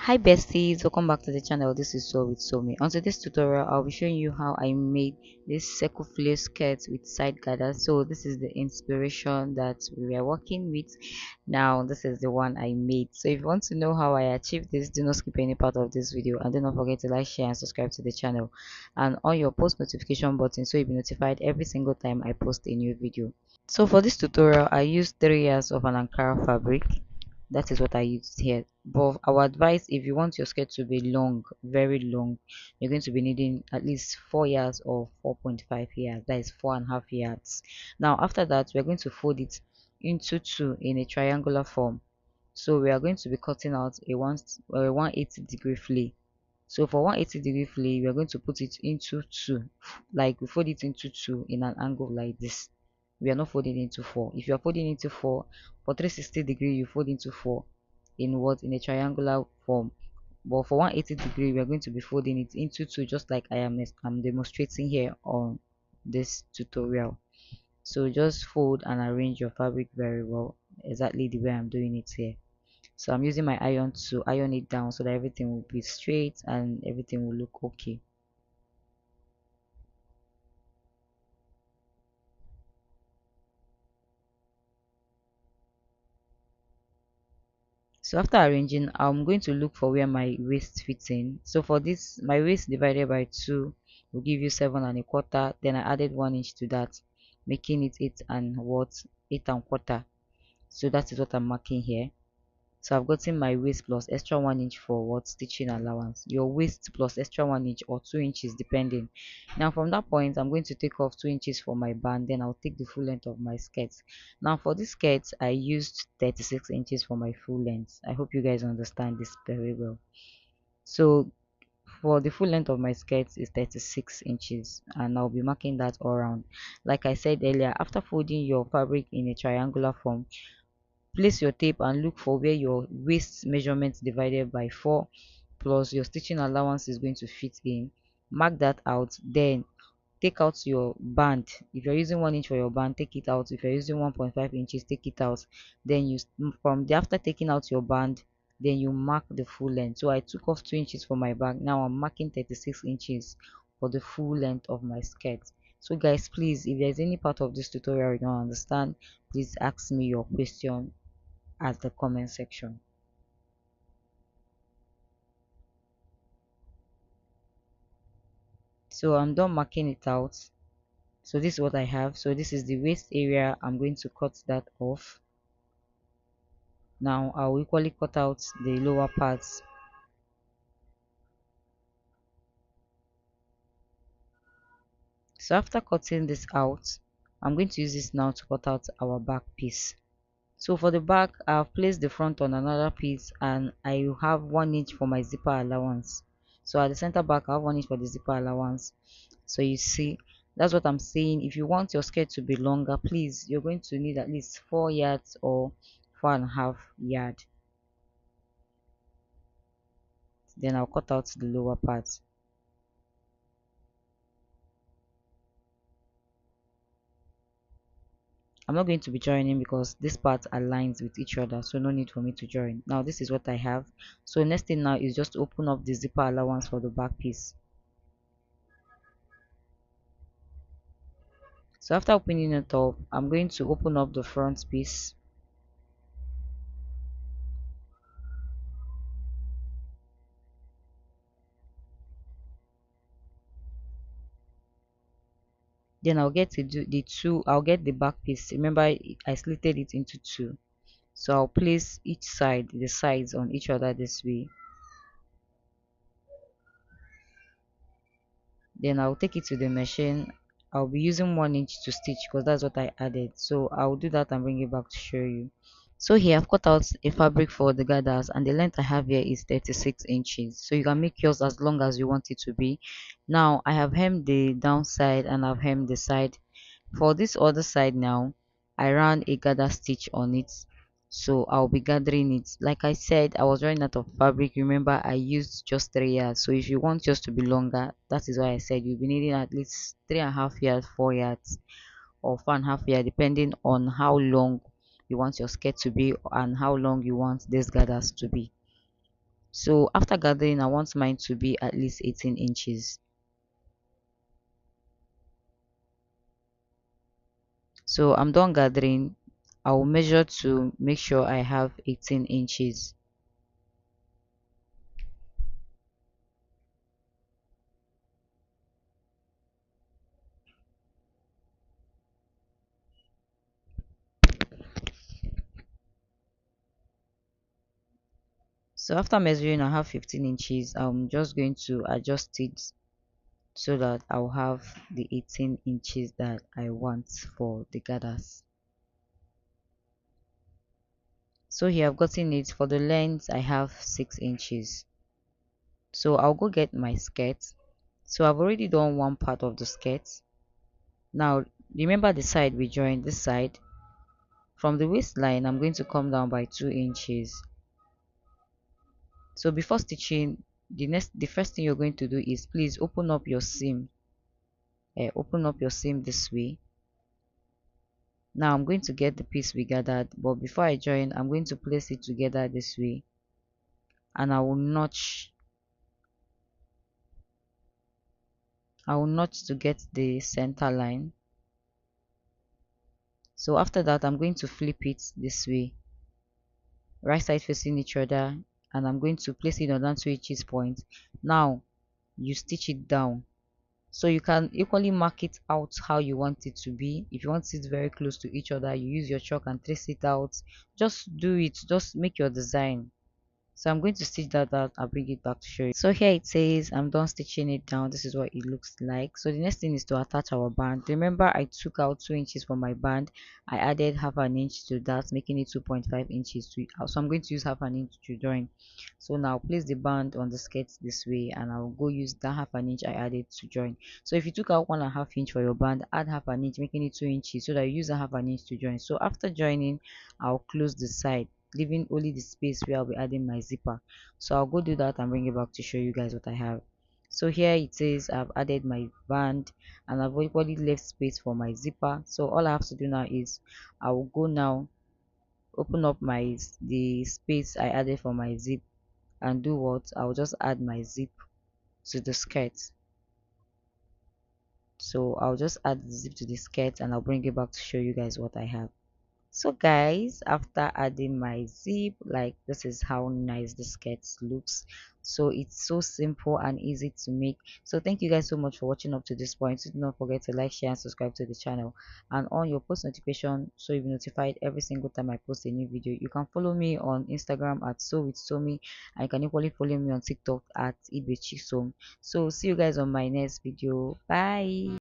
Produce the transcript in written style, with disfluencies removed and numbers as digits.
Hi besties, welcome back to the channel. This is So with Somi. On today's tutorial, I'll be showing you how I made this circle flare skirt with side gathers. So this is the inspiration that we are working with. Now this is the one I made. So if you want to know how I achieved this, do not skip any part of this video, and do not forget to like, share and subscribe to the channel and on your post notification button so you'll be notified every single time I post a new video. So for this tutorial, I used 3 yards of an Ankara fabric. That is what I used here. But our advice, if you want your skirt to be long, very long, you're going to be needing at least 4 yards or 4.5 yards. That is 4.5 yards. Now after that, we're going to fold it into two in a triangular form. So we are going to be cutting out a 180-degree flare. So for 180-degree flare, we are going to put it into two, like we fold it into two in an angle like this. We are not folding into four. If you are folding into four, for 360-degree, you fold into four in a triangular form. But for 180-degree, we are going to be folding it into two, just like I'm demonstrating here on this tutorial. So just fold and arrange your fabric very well, exactly the way I'm doing it here. So I'm using my iron to iron it down so that everything will be straight and everything will look okay. So after arranging, I'm going to look for where my waist fits in. So for this, my waist divided by 2 will give you 7 1/4. Then I added 1 inch to that, making it 8 1/4. So that is what I'm marking here. So I've gotten my waist plus extra 1 inch for what stitching allowance. Your waist plus extra 1 inch or 2 inches depending. Now from that point, I'm going to take off 2 inches for my band. Then I'll take the full length of my skirt. Now for this skirt, I used 36 inches for my full length. I hope you guys understand this very well. So for the full length of my skirt is 36 inches, and I'll be marking that all around. Like I said earlier, after folding your fabric in a triangular form, place your tape and look for where your waist measurement divided by 4 plus your stitching allowance is going to fit in. Mark that out. Then take out your band. If you're using 1 inch for your band, take it out. If you're using 1.5 inches, take it out. Then from the after taking out your band, then you mark the full length. So I took off 2 inches for my back. Now I'm marking 36 inches for the full length of my skirt. So guys, please, if there's any part of this tutorial you don't understand, please ask me your question at the comment section. So I'm done marking it out. So this is what I have. So this is the waist area. I'm going to cut that off. Now I'll equally cut out the lower parts. So after cutting this out, I'm going to use this now to cut out our back piece. So for the back, I've placed the front on another piece and I have 1 inch for my zipper allowance. So at the center back, I have 1 inch for the zipper allowance. So you see, that's what I'm saying. If you want your skirt to be longer, please, you're going to need at least 4 yards or 4.5 yard. Then I'll cut out the lower part. I'm not going to be joining because this part aligns with each other, so no need for me to join. Now this is what I have. So next thing now is just open up the zipper allowance for the back piece. So after opening it up, I'm going to open up the front piece. Then I'll get to do the two. I'll get the back piece. Remember, I slitted it into two. So I'll place each side, the sides on each other this way. Then I'll take it to the machine. I'll be using 1 inch to stitch because that's what I added. So I'll do that and bring it back to show you. So here I've cut out a fabric for the gathers and the length I have here is 36 inches. So you can make yours as long as you want it to be. Now I have hemmed the downside and I've hemmed the side. For this other side now, I ran a gather stitch on it. So I'll be gathering it. Like I said, I was running out of fabric. Remember, I used just 3 yards. So if you want yours to be longer, that is why I said you'll be needing at least 3.5 yards, 4 yards, or 4.5 yards, depending on how long you want your skirt to be and how long you want these gathers to be. So after gathering, I want mine to be at least 18 inches. So I'm done gathering. I will measure to make sure I have 18 inches. So after measuring I have 15 inches, I'm just going to adjust it so that I'll have the 18 inches that I want for the gathers. So here I've gotten it. For the length I have 6 inches. So I'll go get my skirt. So I've already done one part of the skirt. Now remember the side we joined, this side. From the waistline I'm going to come down by 2 inches. So before stitching, the first thing you're going to do is please open up your seam. Open up your seam this way. Now I'm going to get the piece we gathered, but before I join, I'm going to place it together this way, and I will notch to get the center line. So after that, I'm going to flip it this way, right side facing each other, and I'm going to place it on that 2 inches point. Now you stitch it down. So you can equally mark it out how you want it to be. If you want it very close to each other, you use your chalk and trace it out. Just do it, just make your design. So I'm going to stitch that out. I'll bring it back to show you. So here it says I'm done stitching it down. This is what it looks like. So the next thing is to attach our band. Remember I took out 2 inches from my band. I added half an inch to that, making it 2.5 inches to it. So I'm going to use half an inch to join. So now place the band on the skirt this way, and I'll go use that half an inch I added to join. So if you took out 1.5 inch for your band, add half an inch, making it 2 inches, so that you use a half an inch to join. So after joining, I'll close the side, leaving only the space where I'll be adding my zipper. So I'll go do that and bring it back to show you guys what I have. So here it says I've added my band, and I've already left space for my zipper. So all I have to do now is I will go now, open up the space I added for my zip, and do what? I'll just add my zip to the skirt. So I'll just add the zip to the skirt, and I'll bring it back to show you guys what I have. So guys, after adding my zip, like, this is how nice the skirt looks. So it's so simple and easy to make. So thank you guys so much for watching up to this point. So do not forget to like, share, and subscribe to the channel, and on your post notification so you'll be notified every single time I post a new video. You can follow me on Instagram at sewwithsomi, and you can equally follow me on TikTok at ibechisom. So see you guys on my next video. Bye.